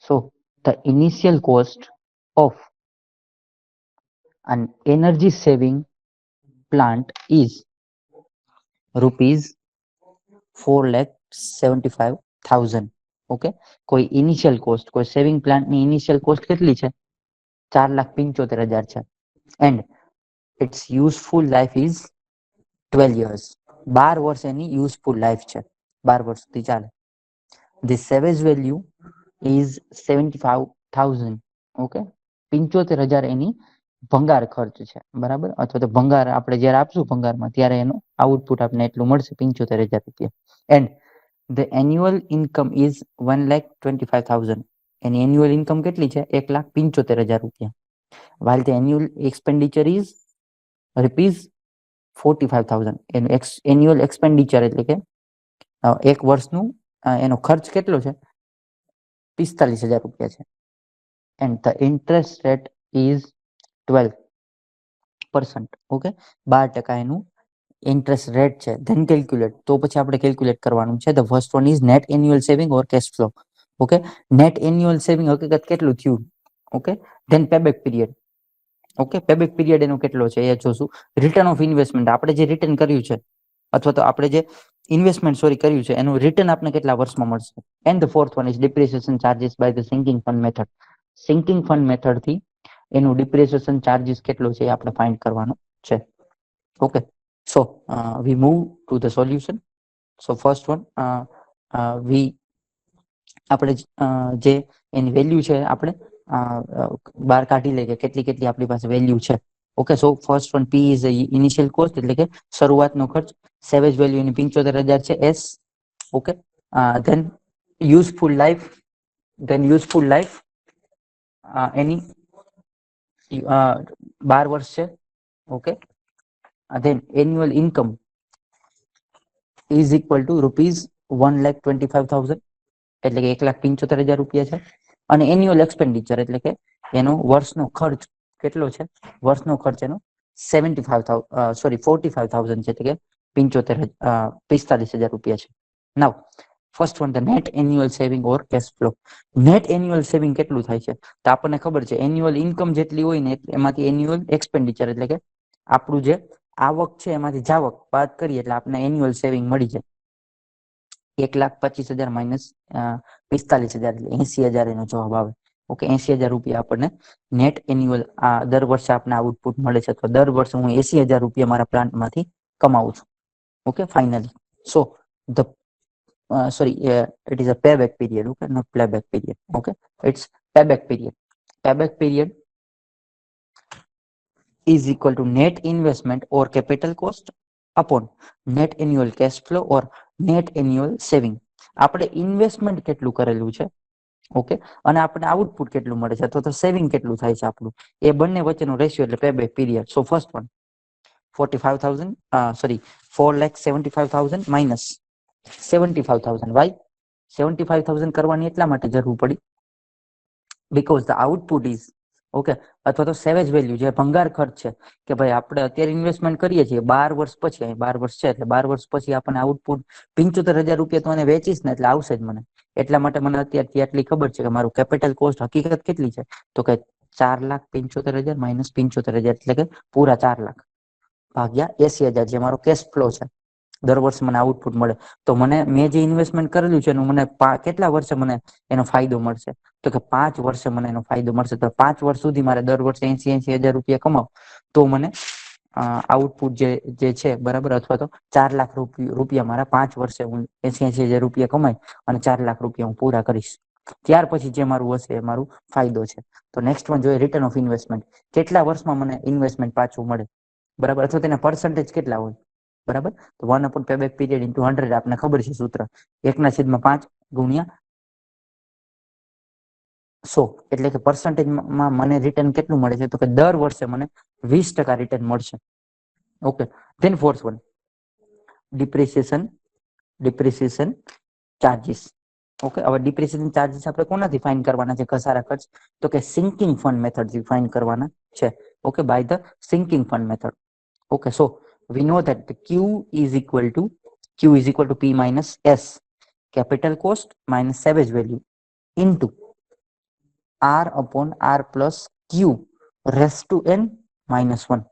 So the initial cost of an energy saving plant is rupees 4,75,000. Okay, કોઈ initial cost, કોઈ saving પ્લાન્ટની initial cost કેટલી છે? 4,75,000 છે. And its useful life is 12 years. 12 વર્ષ એની useful life છે, 12 વર્ષ સુધી ચાલે. The સેવેજ value is 75,000. ઓકે, 75,000 એની ભંગાર ખર્ચ છે, બરાબર, અથવા તો ભંગાર આપણે જ્યારે આપશું ભંગારમાં ત્યારે એનું આઉટપુટ આપણે એટલું મળશે, 75,000 રૂપિયા. And the annual income is 1,25,000. Any annual income કેટલી છે? 1,75,000 રૂપિયા. while the annual expenditure is rupees 45,000. એનું એન્યુઅલ એક્સપેન્ડિચર એટલે કે એક વર્ષનું એનો ખર્ચ કેટલો છે? 45,000 રૂપિયા છે. And the interest rate is 12%. Okay, 12% એનું ઇન્ટરેસ્ટ રેટ છે. ધેન કેલ્ક્યુલેટ, તો પછી આપણે કેલ્ક્યુલેટ કરવાનું છે. The first one is net annual saving or cash flow. Okay, net annual saving હકીકત કેટલું થયું? Okay, then payback period. Okay, payback period એનો કેટલો છે એ જોશું. રિટર્ન ઓફ ઇન્વેસ્ટમેન્ટ, આપણે જે રિટર્ન કર્યું છે અથવા તો આપણે જે ઇન્વેસ્ટમેન્ટ કર્યું છે એનું રિટર્ન આપણે કેટલા વર્ષમાં મળશે. And the fourth one is depreciation charges by the sinking fund method. Sinking fund method થી એનું ડિપ્રિસિએશન ચાર્જીસ કેટલો છે એ આપણે ફાઇન્ડ કરવાનું છે. Okay, so we move to the solution. So first one we આપણે જે એની વેલ્યુ છે આપણે બહાર કાઢી લઈએ કે કેટલી કેટલી આપણી પાસે વેલ્યુ છે. Okay, so first one P is initial cost એટલે કે શરૂઆતનો ખર્ચ. સેવેજ વેલ્યુ એની 75,000 છે, એસ. ઓકે, ધેન યુઝફુલ લાઈફ, એની 12 વર્ષ છે. Okay, then annual income is equal to rupees 1,25,000 એટલે કે 1,75,000 રૂપિયા છે. અને એન્યુઅલ એક્સપેન્ડિચર એટલે કે એનો વર્ષનો ખર્ચ કેટલો છે? વર્ષનો ખર્ચ એનો 45,000 છે, એટલે કે 45,000 રૂપિયા છે. Now first one the net annual saving or cash flow. Net annual saving કેટલું થાય છે? તો આપણને ખબર છે એન્યુઅલ ઇન્કમ જેટલી હોય ને એમાંથી એન્યુઅલ એક્સપેન્ડિચર એટલે કે આપણું જે આવક છે એમાંથી જાવક બાદ કરીએ એટલે આપણને એન્યુઅલ સેવિંગ મળી જાય. 1,25,000 માઇનસ 45,000 એટલે 80,000 એનો જવાબ આવે. ઓકે, 80,000 રૂપિયા આપણને નેટ એન્યુઅલ દર વર્ષે આપણને આઉટપુટ મળે છે. તો દર વર્ષે હું 80,000 રૂપિયા મારા પ્લાન્ટમાંથી કમાવું છું. Okay, finally. So the it is a payback period. Okay, not playback period. Okay, it's payback period. Payback period is equal to net investment or capital cost upon net annual cash flow or net annual saving. આપણે investment કેટલું કરેલું છે, okay, અને આપણે output કેટલું મળે છે અથવા તો સેવિંગ કેટલું થાય છે આપણું, એ બંને વચ્ચેનો રેશિયો એટલે payback period. So first one 4,75,000 minus 75,000. Why 75,000 કરવાની એટલા માટે જરૂર પડી because the output is, okay, અથવા તો સેવેજ વેલ્યુ જે ભંગાર ખર્ચ છે કે ભાઈ આપણે અત્યારે ઇન્વેસ્ટમેન્ટ કરીએ છીએ 12 વર્ષ પછી, 12 વર્ષ છે એટલે 12 વર્ષ પછી આપણને આઉટપુટ 75,000 રૂપિયા તો મને વેચીશ ને એટલે આવશે જ મને. એટલા માટે મને અત્યારથી આટલી ખબર છે કે મારું કેપિટલ કોસ્ટ હકીકત કેટલી છે, તો કે 4,75,000 માઇનસ 75,000 એટલે કે પૂરા 4 લાખ ભાગ્યા 80,000 જે મારો કેશ ફ્લો છે. દર વર્ષે મને આઉટપુટ મળે તો મને મેં જે ઇન્વેસ્ટમેન્ટ કરેલું છે એનું મને કેટલા વર્ષે મને એનો ફાયદો મળશે, તો કે 5 વર્ષે મને એનો ફાયદો મળશે. તો 5 વર્ષ સુધી મારે દર વર્ષે 80,000 રૂપિયા કમાવ તો મને આઉટપુટ જે છે, બરાબર, અથવા તો 4 લાખ રૂપિયા મારા 5 વર્ષે હું 80,000 રૂપિયા કમાઈ અને 4 લાખ રૂપિયા હું પૂરા કરીશ. ત્યાર પછી જે મારું હશે એ મારું ફાયદો છે. તો નેક્સ્ટ વન જોઈએ રિટર્ન ઓફ ઇન્વેસ્ટમેન્ટ. કેટલા વર્ષમાં મને ઇન્વેસ્ટમેન્ટ પાછું મળે, બરાબર, અથવા તેના પર્સન્ટેજ કેટલા હોય, બરાબર. તો 1 પેબેક પીરિયડ ઇન્ટુ 100 આપણને ખબર છે સૂત્ર 1/5 ગુણ્યા 100 એટલે કે પર્સન્ટેજમાં મને રિટર્ન કેટલું મળે છે, તો કે દર વર્ષે મને 20% રિટર્ન મળશે. Okay, then fourth one depreciation charges. Okay, હવે ડિપ્રિસિએશન ચાર્જીસ આપણે કોનાથી ફાઇન કરવાના છે? ઘસારા ખર્ચ, તો કે સિંકિંગ ફંડ મેથડથી ફાઇન કરવાના છે. Okay, by the sinking fund method. Okay, so we know that the Q is equal to P minus S, capital cost minus savage value into r upon r plus q raised to n minus 1.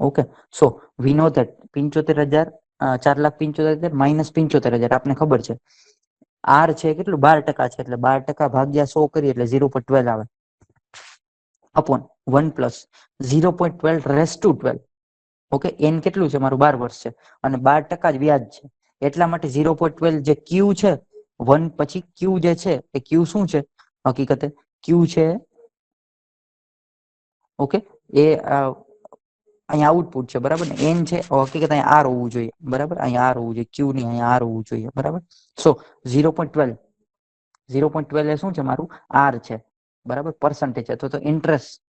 Okay, so we know that 75,000 4,75,000 minus 75,000 આપને ખબર છે. r છે કેટલું 12% છે, એટલે 12% ભાગ્યા 100 કરીએ એટલે 0.12 આવે, upon 1 plus 0.12 raised to 12. Okay, n કેટલું છે મારું 12 વર્ષ છે અને 12% જ વ્યાજ છે, એટલા માટે 0.12 જે q છે 1 પછી q જે છે એ q શું છે હકીકતે q છે, ઓકે, એ અહીંયા આઉટપુટ છે બરાબર ને, n છે હકીકત અહીંયા r હોવું જોઈએ બરાબર, અહીંયા r હોવું જોઈએ, q ની અહીંયા r હોવું જોઈએ બરાબર. સો 0.12 એ શું છે મારું r છે બરાબર, પર્સન્ટેજ અથવા તો ઇન્ટરેસ્ટ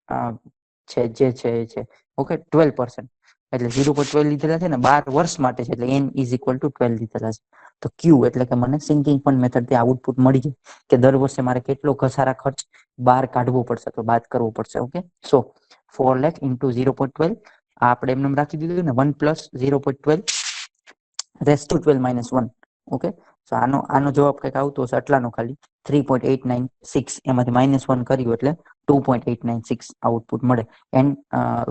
છે જે છે એ છે, ઓકે 12%, એટલે 0.12 લીધેલા છે ને 12 વર્ષ માટે છે, એટલે n ઇઝ ઇક્વલ ટુ 12 લીધેલા છે. તો q એટલે કે મને સિંકિંગ ફંડ મેથડ થી આઉટપુટ મળી જાય કે દર વર્ષે મારે કેટલો ઘસારા ખર્ચ બહાર કાઢવો પડશે તો બાદ કરવો પડશે. ઓકે, સો 4 લાખ ઇન્ટુ 0.12 આપણે એમને રાખી દીધું ને 1 plus 0.12 raise to 12 minus 1. Okay, so આનો જવાબ કંઈક આવતો હશે આટલાનો ખાલી 3.896, એમાંથી -1 કર્યું એટલે 2.896 આઉટપુટ મળે. And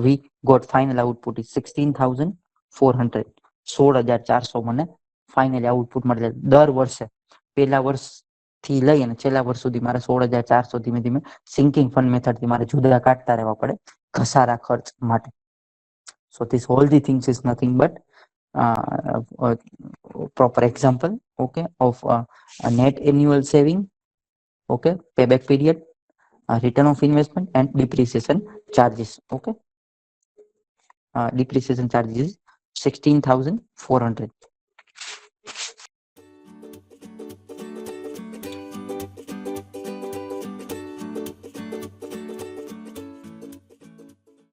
we got final output is 16,400, 16,400 મને ફાઇનલી આઉટપુટ મળે. દર વર્ષે પહેલા વર્ષ થી લઈ અને છેલ્લા વર્ષ સુધી મારે 16,400 ધીમે ધીમે સિંકિંગ ફંડ મેથડ થી મારે જુદા કાઢતા રહેવા પડે ઘસારા ખર્ચ માટે. So this all the things is nothing but proper example, okay, of a net annual saving, okay, payback period, return of investment and depreciation charges. Okay, depreciation charges 16,400.